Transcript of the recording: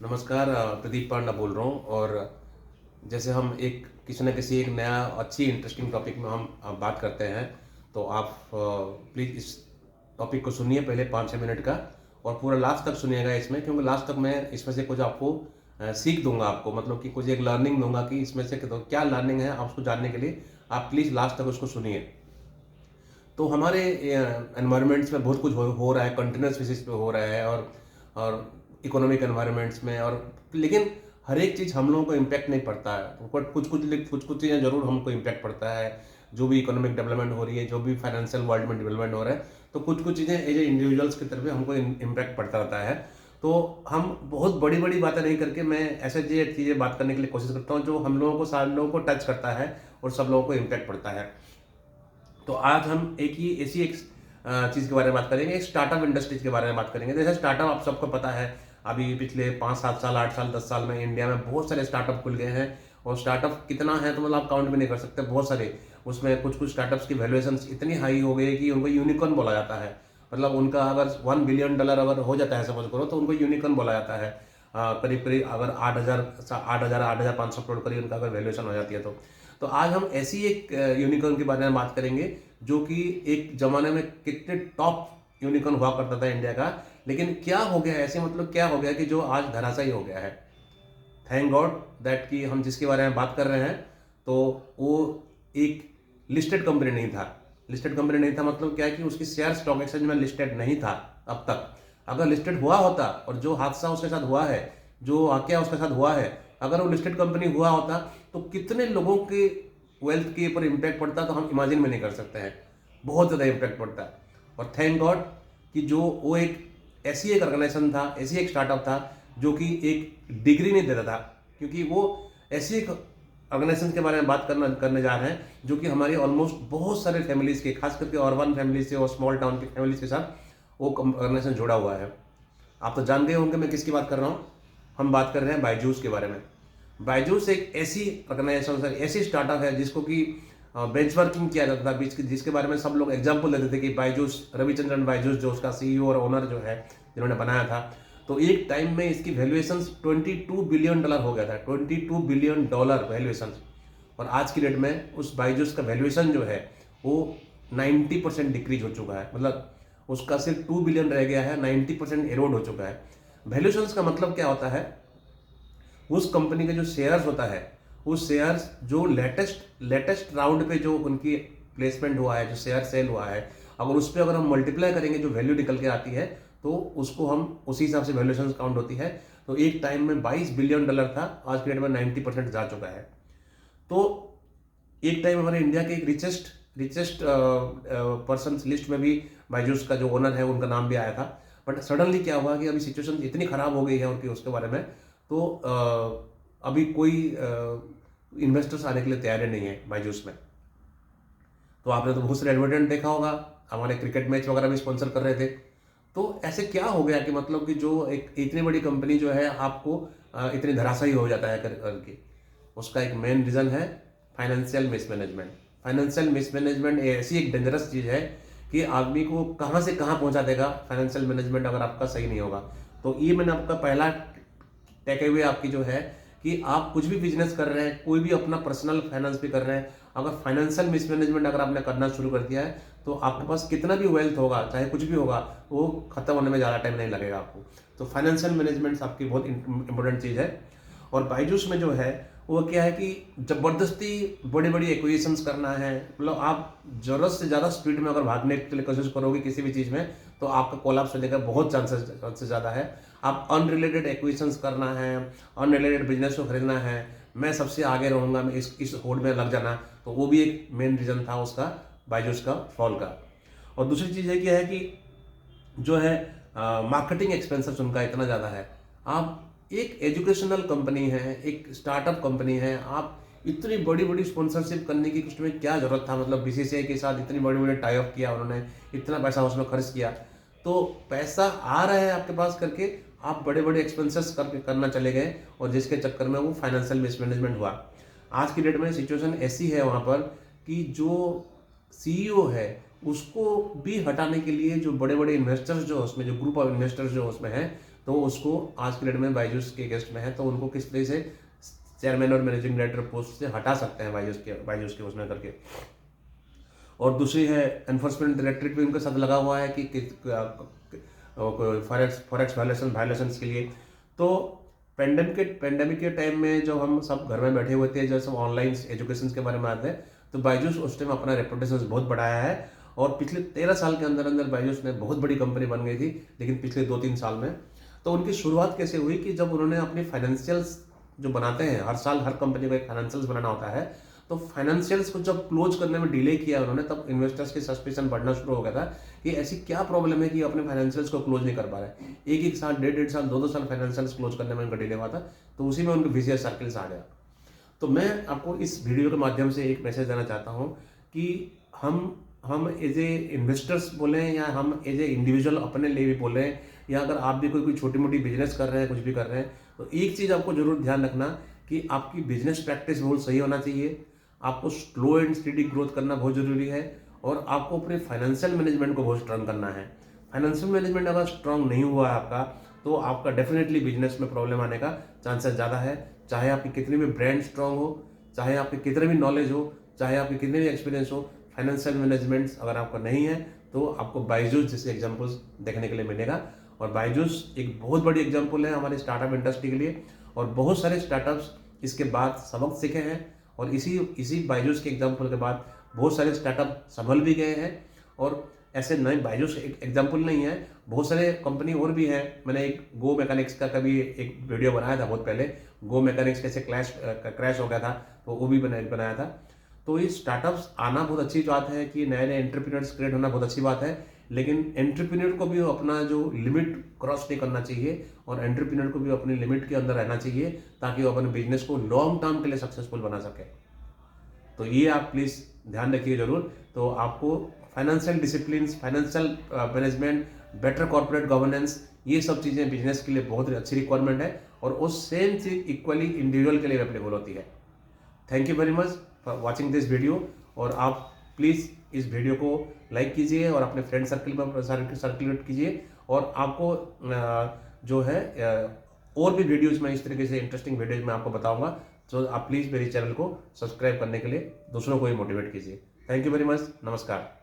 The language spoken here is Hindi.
नमस्कार, प्रदीप पांडा बोल रहा हूँ। और जैसे हम एक किसी न किसी एक नया अच्छी इंटरेस्टिंग टॉपिक में हम बात करते हैं, तो आप प्लीज़ इस टॉपिक को सुनिए पहले 5-6 मिनट का, और पूरा लास्ट तक सुनिएगा इसमें, क्योंकि लास्ट तक मैं इसमें से कुछ आपको सीख दूंगा आपको, मतलब कि कुछ एक लर्निंग दूंगा कि इसमें से तो क्या लर्निंग है, आप उसको जानने के लिए आप प्लीज़ लास्ट तक उसको सुनिए। तो हमारे एनवायरनमेंट्स में बहुत कुछ हो रहा है, कंटिन्यूस बेसिस पे हो रहा है, और इकोनॉमिक एनवायरनमेंट्स में, और लेकिन हर एक चीज़ हम लोगों को इम्पैक्ट नहीं पड़ता है, बट कुछ कुछ चीज़ें ज़रूर हमको इम्पैक्ट पड़ता है। जो भी इकोनॉमिक डेवलपमेंट हो रही है, जो भी फाइनेंशियल वर्ल्ड में डेवलपमेंट हो रहा है, तो कुछ कुछ चीज़ें एज ए इंडिविजुअल्स की तरफ हमको इम्पैक्ट पड़ता रहता है। तो हम बहुत बड़ी बड़ी बातें नहीं करके मैं ऐसे चीज़ें बात करने के लिए कोशिश करता हूँ जो हम लोगों को, सारे लोगों को टच करता है और सब लोगों को इम्पैक्ट पड़ता है। तो आज हम एक चीज़ के बारे में बात करेंगे, एक स्टार्टअप इंडस्ट्रीज के बारे में बात करेंगे। जैसे स्टार्टअप आप सबको पता है, अभी पिछले 5-7 साल, 8 साल, 10 साल में इंडिया में बहुत सारे स्टार्टअप खुल गए हैं। और स्टार्टअप कितना है तो मतलब आप काउंट भी नहीं कर सकते, बहुत सारे। उसमें कुछ कुछ स्टार्टअप्स की वैल्यूएशन इतनी हाई हो गई कि उनको यूनिकॉर्न बोला जाता है। मतलब उनका अगर $1 बिलियन अगर हो जाता है, सपोज करो, तो उनको यूनिकॉर्न बोला जाता है। करीब करीब अगर 8,500 करोड़ करीब उनका अगर वैल्यूएशन हो जाती है तो आज हम ऐसी एक यूनिकॉर्न के बारे में बात करेंगे जो कि एक जमाने में कितने टॉप यूनिकॉर्न हुआ करता था इंडिया का, लेकिन क्या हो गया ऐसे, मतलब क्या हो गया कि जो आज धराशायी हो गया है। थैंक गॉड दैट कि हम जिसके बारे में बात कर रहे हैं, तो वो एक लिस्टेड कंपनी नहीं था। लिस्टेड कंपनी नहीं था मतलब क्या है कि उसकी शेयर स्टॉक एक्सचेंज में लिस्टेड नहीं था अब तक। अगर लिस्टेड हुआ होता, और जो हादसा उसके साथ हुआ है, जो वाकया उसके साथ हुआ है, अगर वो लिस्टेड कंपनी हुआ होता तो कितने लोगों के वेल्थ के ऊपर इम्पैक्ट पड़ता तो हम इमेजिन में नहीं कर सकते हैं। बहुत ज़्यादा इम्पैक्ट पड़ता है। और थैंक गॉड कि जो वो एक ऐसी एक ऑर्गेनाइजेशन था, ऐसी एक स्टार्टअप था जो कि एक डिग्री नहीं देता था, क्योंकि वो ऐसी एक ऑर्गेनाइजेशन के बारे में बात करने जा रहे हैं जो कि हमारी ऑलमोस्ट बहुत सारे फैमिलीज के, खास करके अर्बन फैमिलीज से और स्मॉल टाउन की फैमिलीज के साथ वो ऑर्गेनाइजेशन जुड़ा हुआ है। आप तो जान गए होंगे मैं किसकी बात कर रहा हूँ। हम बात कर रहे हैं बायजूस के बारे में। बायजूस एक ऐसी ऑर्गेनाइजेशन है, ऐसी स्टार्टअप है जिसको कि बेंचमार्किंग किया जाता था, जिसके बारे में सब लोग एग्जाम्पल देते थे कि बायजूस, रविचंद्रन बायजूस जो उसका सीईओ और ओनर जो है, जिन्होंने बनाया था, तो एक टाइम में इसकी वैल्यूएशन $22 बिलियन हो गया था। $22 बिलियन वैल्यूएशन। और आज की डेट में उस बायजूस का वैल्यूएशन जो है वो 90% डिक्रीज हो चुका है। मतलब उसका सिर्फ 2 बिलियन रह गया है, 90% एरोड हो चुका है। वैल्यूएशन का मतलब क्या होता है, उस कंपनी का जो शेयर्स होता है, उस शेयर्स जो लेटेस्ट राउंड पे जो उनकी प्लेसमेंट हुआ है, जो शेयर सेल हुआ है, अगर उस पर अगर हम मल्टीप्लाई करेंगे जो वैल्यू निकल के आती है, तो उसको हम उसी हिसाब से वैल्यूएशन काउंट होती है। तो एक टाइम में $22 बिलियन था, आज के डेट में 90% जा चुका है। तो एक टाइम हमारे इंडिया के एक रिचेस्ट पर्सन लिस्ट में भी बायजूस का जो ओनर है उनका नाम भी आया था। बट सडनली क्या हुआ कि अभी सिचुएशन इतनी खराब हो गई है उनकी, उसके बारे में तो अभी कोई इन्वेस्टर्स आने के लिए तैयार नहीं है बायजूस में। तो आपने तो बहुत सारे एडवर्टाइजमेंट देखा होगा, हमारे क्रिकेट मैच वगैरह भी स्पॉन्सर कर रहे थे। तो ऐसे क्या हो गया कि मतलब कि जो एक इतनी बड़ी कंपनी जो है आपको इतनी धराशायी हो जाता है करके, उसका एक मेन रीज़न है फाइनेंशियल मिसमैनेजमेंट। फाइनेंशियल मिसमैनेजमेंट ऐसी एक डेंजरस चीज़ है कि आदमी को कहाँ से कहाँ पहुँचा देगा फाइनेंशियल मैनेजमेंट, अगर आपका सही नहीं होगा। तो ये मैंने आपका पहला टेक अवे आपकी जो है कि आप कुछ भी बिजनेस कर रहे हैं, कोई भी अपना पर्सनल फाइनेंस भी कर रहे हैं, अगर फाइनेंशियल मिसमैनेजमेंट अगर आपने करना शुरू कर दिया है, तो आपके पास कितना भी वेल्थ होगा, चाहे कुछ भी होगा, वो खत्म होने में ज़्यादा टाइम नहीं लगेगा आपको। तो फाइनेंशियल मैनेजमेंट आपकी बहुत इंपॉर्टेंट चीज़ है। और बायजूस में जो है वो क्या है कि जबरदस्ती बड़ी बड़ी एक्विजिशंस करना है, मतलब आप जरूरत से ज़्यादा स्पीड में अगर भागने के लिए कोशिश करोगे किसी भी चीज़ में, तो आपका कोलैप्स होने का बहुत चांसेस ज़्यादा है। आप अनरिलेटेड एक्विजिशंस करना है, अनरिलेटेड बिजनेस को खरीदना है, मैं सबसे आगे रहूँगा, मैं इस होड़ में लग जाना, तो वो भी एक मेन रीज़न था उसका, बायजूस का फॉल का। और दूसरी चीज़ है क्या है कि जो है मार्केटिंग एक्सपेंसेस उनका इतना ज़्यादा है। आप एक एजुकेशनल कंपनी है, एक स्टार्टअप कंपनी है, आप इतनी बड़ी बड़ी स्पॉन्सरशिप करने की कुछ में क्या ज़रूरत था। मतलब बीसीसीआई के साथ इतनी बड़ी बड़ी टाई अप किया उन्होंने, इतना पैसा उसमें खर्च किया, तो पैसा आ रहा है आपके पास करके आप बड़े बड़े एक्सपेंसेस करना चले गए, और जिसके चक्कर में वो फाइनेंशियल मिसमैनेजमेंट हुआ। आज की डेट में सिचुएशन ऐसी है वहाँ पर कि जो सीईओ है उसको भी हटाने के लिए जो बड़े बड़े इन्वेस्टर्स जो उसमें, जो ग्रुप ऑफ इन्वेस्टर्स जो उसमें है, तो उसको आज के डेट में बायजूस के गेस्ट में है, तो उनको किस तरह से चेयरमैन और मैनेजिंग डायरेक्टर पोस्ट से हटा सकते हैं बायजूस के उसमें करके। और दूसरी है एनफोर्समेंट डायरेक्टरेट भी उनके साथ लगा हुआ है कि फॉरेक्स वायलेशन के लिए। तो पेंडेमिक के टाइम में जब हम सब घर में बैठे हुए थे, जब सब ऑनलाइन एजुकेशन के बारे में आते हैं, तो बायजूस उस टाइम अपना रेपुटेशन बहुत बढ़ाया है। और पिछले 13 साल के अंदर अंदर बायजूस ने बहुत बड़ी कंपनी बन गई थी, लेकिन पिछले 2-3 साल में। तो उनकी शुरुआत कैसे हुई कि जब उन्होंने अपनी फाइनेंशियल्स जो बनाते हैं, हर साल हर कंपनी को एक फाइनेंशियल्स बनाना होता है, तो फाइनेंशियल्स को जब क्लोज करने में डिले किया उन्होंने, तब इन्वेस्टर्स की सस्पिशन बढ़ना शुरू हो गया था कि ऐसी क्या प्रॉब्लम है कि अपने फाइनेंशियल्स को क्लोज नहीं कर पा रहे। एक साल, 1.5 साल, 2-2 साल फाइनेंशियल्स क्लोज करने में उनका डिले हुआ था। तो उसी में उनके विशियस सर्कल्स आ गया। तो मैं आपको इस वीडियो के माध्यम से एक मैसेज देना चाहता हूँ कि हम एज ए इन्वेस्टर्स बोलें या हम एज ए इंडिविजुअल अपने लिए भी बोलें, या अगर आप भी कोई छोटी मोटी बिजनेस कर रहे हैं, कुछ भी कर रहे हैं, तो एक चीज़ आपको जरूर ध्यान रखना कि आपकी बिजनेस प्रैक्टिस बहुत सही होना चाहिए। आपको स्लो एंड स्टेडी ग्रोथ करना बहुत जरूरी है, और आपको अपने फाइनेंशियल मैनेजमेंट को बहुत स्ट्रांग करना है। फाइनेंशियल मैनेजमेंट अगर स्ट्रांग नहीं हुआ है आपका, तो आपका डेफिनेटली बिजनेस में प्रॉब्लम आने का चांसेस ज़्यादा है। चाहे आपकी कितनी भी ब्रांड स्ट्रांग हो, चाहे आपकी कितने भी नॉलेज हो, चाहे आपकी कितने भी एक्सपीरियंस हो, फाइनेंशियल मैनेजमेंट अगर आपका नहीं है, तो आपको बायजूस जैसे एग्जांपल्स देखने के लिए मिलेगा। और बायजूस एक बहुत बड़ी एग्जांपल है हमारे स्टार्टअप इंडस्ट्री के लिए, और बहुत सारे स्टार्टअप्स इसके बाद सबक सीखे हैं, और इसी बायजूस के एग्जांपल के बाद बहुत सारे स्टार्टअप संभल भी गए हैं। और ऐसे नए बायजूस एक एग्जांपल नहीं है, बहुत सारे कंपनी और भी है। मैंने एक गो मैकेनिक्स का कभी एक वीडियो बनाया था बहुत पहले, गो मैकेनिक्स कैसे क्रैश हो गया था, तो वो भी बनाया था। तो ये स्टार्टअप्स आना बहुत अच्छी बात है कि नए नए एंटरप्रेन्योर्स क्रिएट होना बहुत अच्छी बात है, लेकिन एंटरप्रेन्योर को भी अपना जो लिमिट क्रॉस नहीं करना चाहिए, और एंटरप्रेन्योर को भी अपनी लिमिट के अंदर रहना चाहिए, ताकि वो अपने बिजनेस को लॉन्ग टर्म के लिए सक्सेसफुल बना सके। तो ये आप प्लीज़ ध्यान रखिए जरूर। तो आपको financial discipline, financial management, better corporate governance, ये सब चीज़ें बिजनेस के लिए बहुत अच्छी रिक्वायरमेंट है, और वो सेम चीज़ इक्वली इंडिविजुअल के लिए एप्लीकेबल होती है। Thank you very much for watching this video. और आप प्लीज़ इस वीडियो को लाइक कीजिए और अपने फ्रेंड सर्कल में सर्कुलेट कीजिए। और आपको जो है और भी वीडियोज़ में इस तरीके से इंटरेस्टिंग वीडियोज़ में आपको बताऊंगा, तो आप प्लीज़ मेरे चैनल को सब्सक्राइब करने के लिए दूसरों को भी मोटिवेट कीजिए। Thank you very much. नमस्कार।